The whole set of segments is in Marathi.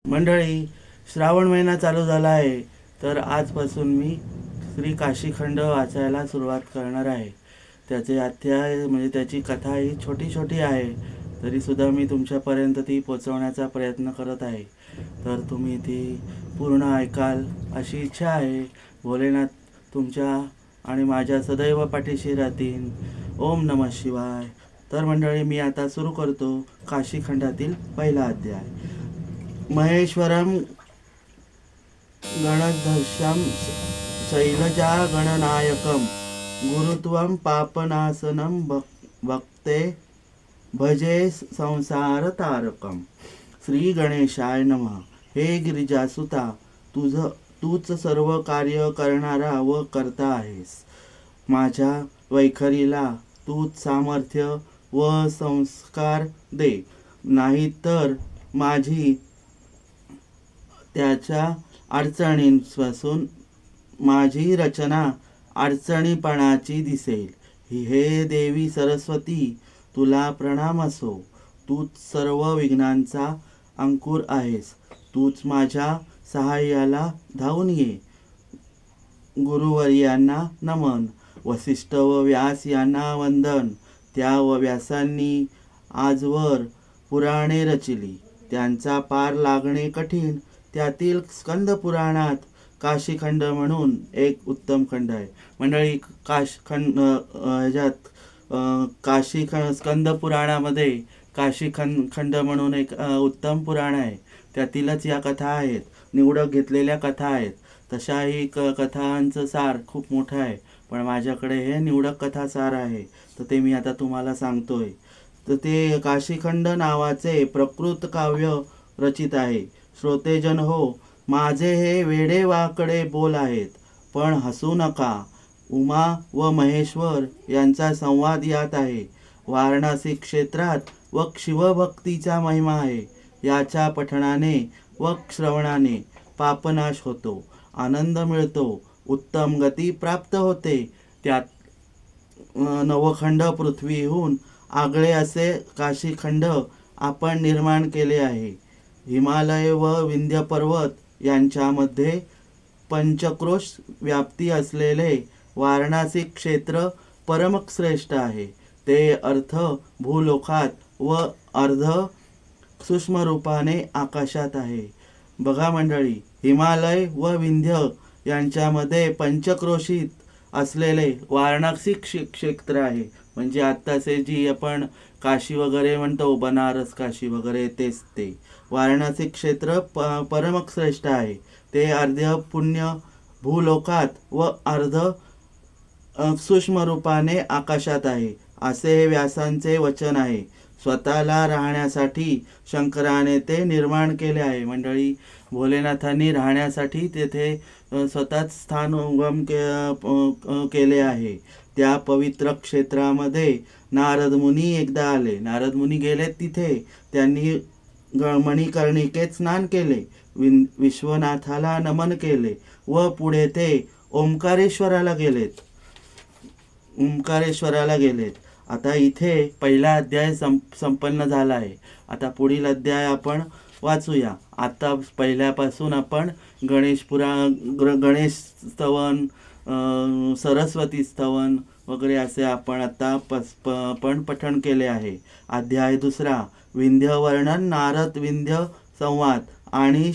मंडळी, श्रावण महिना चालू झाला आहे, तर आजपासून मी श्री काशीखंड वाचायला सुरुवात करणार आहे. त्याचे अध्याय म्हणजे त्याची कथा ही छोटी छोटी आहे, तरीसुद्धा मी तुमच्यापर्यंत ती पोचवण्याचा प्रयत्न करत आहे. तर तुम्ही ती पूर्ण ऐकाल अशी इच्छा आहे. भोलेनाथ तुमच्या आणि माझ्या सदैव पाठीशी राहतील. ओम नमः शिवाय. तर मंडळी, मी आता सुरू करतो काशीखंडातील पहिला अध्याय. महेश्वरम गणधर्षं शैलजा गणनायकम गुरुत्वं पापनाशनं भक्ते भजे संसार तारकम. श्री गणेशाय नमः. हे गिरिजासुता, तूच सर्व कार्य करणारा व करता आहेस. माझ्या वैखरीला तूच सामर्थ्य व संस्कार दे, नाहीतर माझी त्याच्या अडचणींपासून माझी रचना अडचणीपणाची दिसेल. हे देवी सरस्वती, तुला प्रणाम असो. तूच सर्व विघ्नांचा अंकुर आहेस. तूच माझ्या सहाय्याला धावून ये. गुरुवर्यांना नमन. वसिष्ठ व व्यास यांना वंदन. त्या व व्यासांनी आजवर पुराणे रचिली, त्यांचा पार लागणे कठीण. त्यातील स्कंद पुराणात काशीखंड म्हणून एक उत्तम खंड आहे. मंडळी, स्कंद पुराणामध्ये काशीखंड म्हणून एक उत्तम पुराण आहे. त्यातीलच या कथा आहेत, निवडक घेतलेल्या कथा आहेत. तशाही कथांचं सार खूप मोठं आहे, पण माझ्याकडे हे निवडक कथासार आहे, तर ते मी आता तुम्हाला सांगतोय. तर ते काशीखंड नावाचे प्रकृत काव्य रचित आहे. श्रोतेजन हो, माझे हे वेडेवाकडे बोल आहेत, पण हसू नका. उमा व महेश्वर यांचा संवाद यात आहे. वाराणसी क्षेत्रात व शिवभक्तीचा महिमा आहे. याच्या पठणाने व श्रवणाने पापनाश होतो, आनंद मिळतो, उत्तम गती प्राप्त होते. त्यात नवखंड पृथ्वीहून आगळे असे काशीखंड आपण निर्माण केले आहे. हिमालय व विंध्य पर्वत यांच्यामध्ये पंचक्रोश व्याप्ती असलेले वाराणसी क्षेत्र परमश्रेष्ठ आहे. ते अर्ध भूलोकात व अर्ध सूक्ष्म रूपाने आकाशात आहे. बघा मंडळी, हिमालय व विंध्य यांच्यामध्ये पंचक्रोशीत असलेले वाराणसी क्षेत्र आहे. म्हणजे आत्ताचे जी आपण काशी वगैरे म्हणतो, बनारस काशी वगैरे, तेच ते वाराणसी क्षेत्र परमश्रेष्ठ आहे. ते अर्ध पुण्य भूलोकात व अर्ध सूक्ष्म रूपाने आकाशात आहे, असे हे व्यासांचे वचन आहे. स्वतःला राहण्यासाठी शंकराने ते निर्माण केले आहे. मंडळी, भोलेनाथांनी राहण्यासाठी तेथे स्वतःच स्थान उगम केले आहे. त्या पवित्र क्षेत्रामध्ये नारद मुनी एकदा आले. नारद मुनी गेले तिथे. त्यांनी मणिकर्णिकेत स्नान केले, विश्वनाथाला नमन केले व पुढे ते ओंकारेश्वराला गेलेत. आता इथे पहिला अध्याय संपन्न झाला आहे. आता पुढील अध्याय आपण वाचूया. आता पहिल्यापासून आपण गणेश स्तवन, सरस्वती स्तवन वगैरे असे आपण आता पण पठण केले आहे. अध्याय दुसरा, विंध्य वर्णन. नारद विंध्य संवाद आणि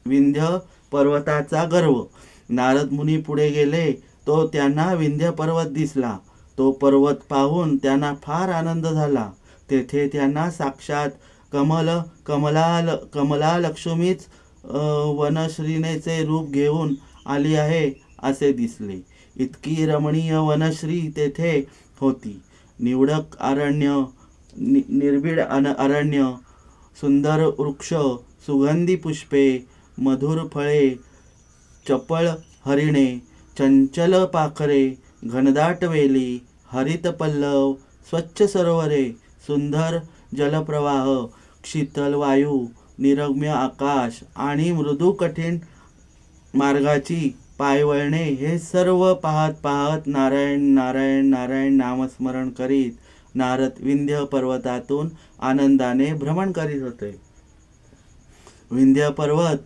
विंध्य पर्वताचा गर्व. नारद मुनी पुढे गेले, तो त्यांना विंध्य पर्वत दिसला. तो पर्वत पाहून त्यांना फार आनंद झाला. तेथे त्यांना साक्षात कमला लक्ष्मीच वनश्रीनेचे रूप घेऊन आली आहे असे दिसले. इतकी रमणीय वनश्री तेथे होती. निवडक अरण्य, निर्भीड अरण्य, सुंदर वृक्ष, सुगंधी पुष्पे, मधुर फळे, चपळ हरिणे, चंचल पाखरे, घनदाट वेली, हरित पल्लव, स्वच्छ सरोवरे, सुंदर जलप्रवाह, शीतल वायू, निरम्य आकाश आणि मृदू कठीण मार्गाची पायवळणे, हे सर्व पाहत नारायण नारायण नारायण नामस्मरण करीत नारद विंध्य पर्वतातून आनंदाने भ्रमण करीत होते. विंध्य पर्वत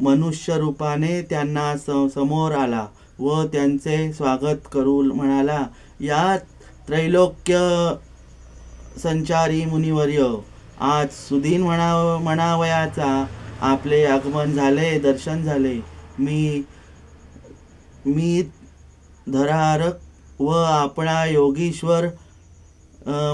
मनुष्य रूपाने त्यांना समोर आला व त्यांचे स्वागत करू म्हणाला, या त्रैलोक्य संचारी मुनिवर्य, आज सुदीन म्हणावयाचा आपले आगमन झाले, दर्शन झाले. मी धरारक व आपणा योगीश्वर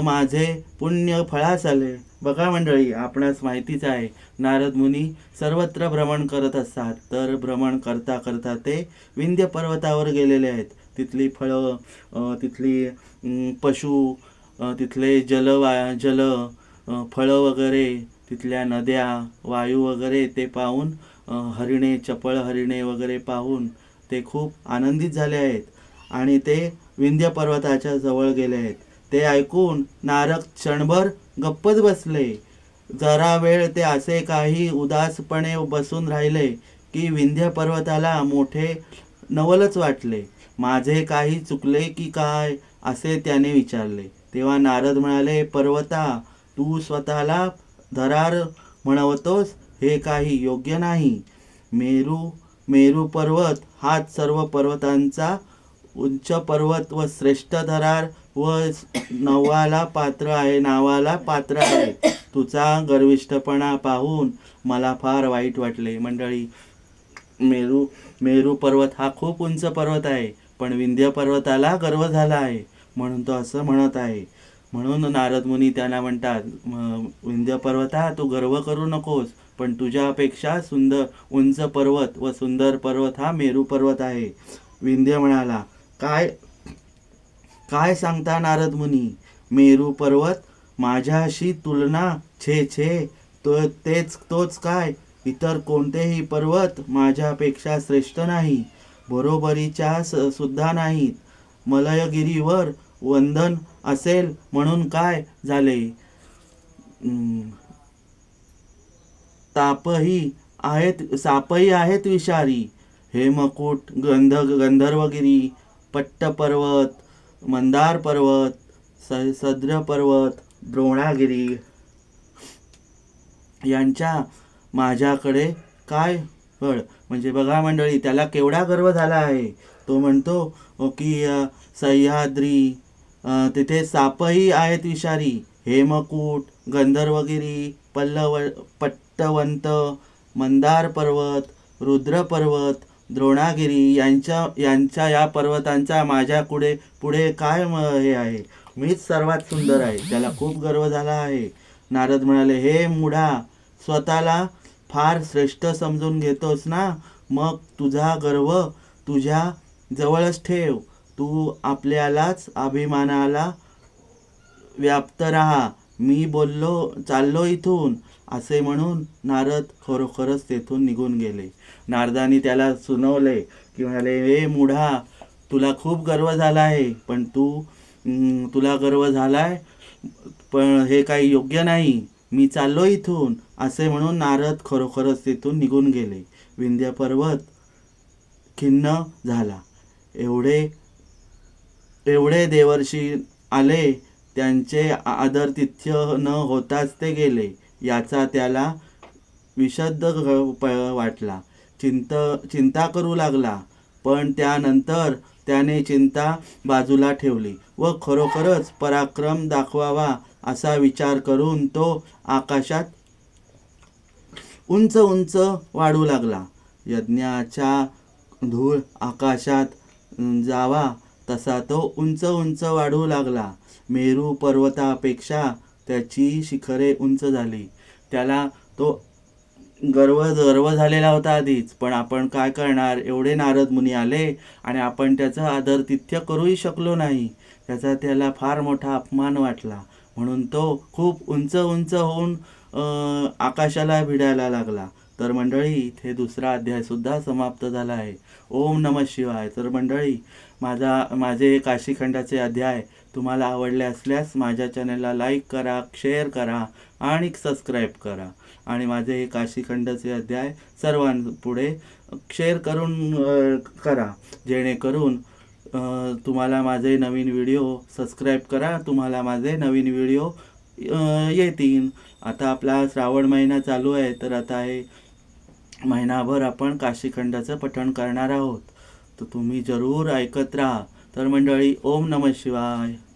माझे पुण्य फळास आले. बघा मंडळी, आपणास माहितीच आहे नारद मुनी सर्वत्र भ्रमण करत असतात. तर भ्रमण करता करता ते विंध्य पर्वतावर गेलेले आहेत. तिथली फळं, तिथली पशु, तिथले जल फळं वगैरे, तिथल्या नद्या, वायू वगैरे ते पाहून, हरिणे, चपळ हरिणे वगैरे पाहून ते खूप आनंदित झाले आहेत आणि ते विंध्य पर्वताच्या जवळ गेले आहेत. ते ऐकून नारद क्षणभर गप्पच बसले. जरा वेळ ते असे काही उदासपणे बसून राहिले की विंध्य पर्वताला मोठे नवलच वाटले. माझे काही चुकले की काय, असे त्याने विचारले. तेव्हा नारद म्हणाले, पर्वता, तू स्वतःला धरार म्हणवतोस हे काही योग्य नाही. मेरू पर्वत हाच सर्व पर्वतांचा उंच पर्वत व श्रेष्ठ धरार व नावाला पात्र आहे. तुझा गर्विष्ठपणा पाहून मला फार वाईट वाटले. मंडळी, मेरू पर्वत हा खूप उंच पर्वत आहे, पण विंध्य पर्वताला गर्व झाला आहे म्हणून तो असं म्हणत आहे. म्हणून नारद मुनी त्याला म्हणतात, विंध्य पर्वता, तू गर्व करू नकोस, पण तुझ्यापेक्षा उंच पर्वत व सुंदर पर्वत हा मेरू पर्वत आहे. विंध्य म्हणाला, काय सांगता नारद मुनी? मेरू पर्वत माझ्याशी तुलना? छे, तोच काय, इतर कोणतेही पर्वत माझ्यापेक्षा श्रेष्ठ नाही, बरोबरीच्या सुद्धा नाहीत. मलयगिरीवर वंदन असेल म्हणून काय झाले, सापही आहेत विषारी. हेमकूट, गंधर्वगिरी, पट्ट पर्वत, मंदार पर्वत, सद्र पर्वत, द्रोणागिरी यांच्या माझ्याकडे काय फळ. म्हणजे बघा मंडळी, त्याला केवढा गर्व झाला आहे. तो म्हणतो की सह्याद्री, तिथे सापही आहेत विषारी. हेमकूट, गंधर्वगिरी, पट्टवंत, मंदार पर्वत, रुद्र पर्वत, द्रोणागिरी यांच्या या पर्वतांचा माझ्या पुढे काय हे आहे. मीच सर्वात सुंदर आहे. त्याला खूप गर्व झाला आहे. नारद म्हणाले, हे मूढा, स्वतःला फार श्रेष्ठ समजून घेतोस ना, मग तुझा गर्व तुझ्या जवळच ठेव. तू आपल्यालाच अभिमानाला व्याप्त राहा. मी चाललो इथून, असे म्हणून नारद खरोखरच तेथून निघून गेले. नारदानी त्याला सुनावले की म्हणाले, हे मूढा, तुला खूप गर्व झाला आहे, पण तुला गर्व झालाय, पण हे काही योग्य नाही. मी चाललो इथून, असे म्हणून नारद खरोखरच तिथून निघून गेले. विंध्य पर्वत खिन्न झाला. एवढे देवर्षी आले, त्यांचे आदरातिथ्य न होताच ते गेले. याचा त्याला विषाद वाटला. चिंता करू लागला. पण त्यानंतर त्याने चिंता बाजूला ठेवली व खरोखरच पराक्रम दाखवावा असा विचार करून तो आकाशात उंच उंच वाढू लागला. यज्ञाचा धूळ आकाशात जावा तसा तो उंच उंच वाढू लागला. मेरू पर्वतापेक्षा त्याची शिखरे उंच झाली. त्याला तो गर्व झालेला होता आधीच, पण आपण काय करणार, एवढे नारद मुनी आले आणि आपण त्याचं आदरातिथ्य करूही शकलो नाही. त्याचा त्याला फार मोठा अपमान वाटला. म्हणून तो खूप उंच होऊन आकाशाला भिडायला लागला. तर मंडळी, इथे दुसरा अध्याय सुद्धा समाप्त झाला आहे. ओम नमः शिवाय. तर मंडळी, माझे काशीखंडाचे अध्याय तुम्हाला आवडले असल्यास माझ्या चॅनलला लाईक करा, शेअर करा आणि सबस्क्राईब करा. आणि माझे हे काशीखंडाचे अध्याय सर्वांपुढे शेअर करा, जेणेकरून तुम्हाला माझे नवीन व्हिडिओ सबस्क्राईब करा, तुम्हाला माझे नवीन व्हिडिओ येतील. आता आपला श्रावण महिना चालू आहे, तर आता हे महिनाभर आपण काशीखंडाचं पठण करणार आहोत. तर तुम्ही जरूर ऐकत राहा. तर मंडळी, ओम नमः शिवाय.